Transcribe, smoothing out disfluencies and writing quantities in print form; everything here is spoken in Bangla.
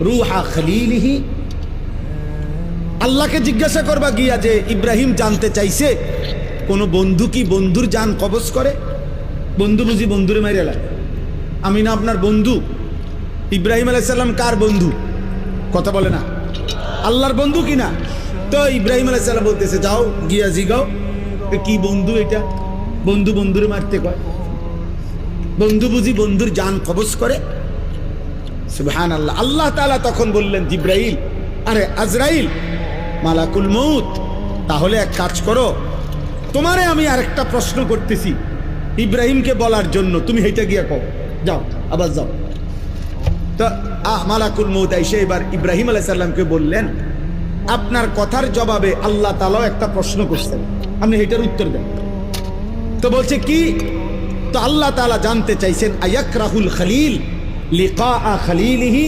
রুহা খলিলিহি। আল্লাহকে জিজ্ঞাসা করবা গিয়া যে ইব্রাহিম জানতে চাইছে কোন বন্ধু কি বন্ধুর জান কবজ করে? বন্ধু বুঝি বন্ধুরে মাইরে লাগে? আমি না আপনার বন্ধু? ইব্রাহিম আলাইহিস সালাম কার বন্ধু? কথা বলে না, আল্লাহর বন্ধু কিনা? তো ইব্রাহিম আলাইহিস সালাম বলতেছে যাও গিয়া জিগাও কি বন্ধু এটা, বন্ধু বন্ধুরে মারতে কয়? বন্ধু বুঝি বন্ধুর জান কবজ করে? সুবহানাল্লাহ। আল্লাহ তাআলা তখন বললেন জিব্রাইল, আরে আজরাইল, মালাকুল মউত, তাহলে এক কাজ করো, তোমারে আমি আরেকটা প্রশ্ন করতেছি ইব্রাহিমকে বলার জন্য, তুমি হেঁটে গিয়া কও, যাও আবার যাও। তো মালাকুল মউত এসে এবার ইব্রাহিম আলাইহিস সালামকে বললেন, আপনার কথার জবাবে আল্লাহ তাআলাও একটা প্রশ্ন করছেন, আপনি এটার উত্তর দেন। তো বলছে কি? তো আল্লাহ তাআলা জানতে চাইছেন আয়াকরাহুল খলিল লিকা খলিলিহি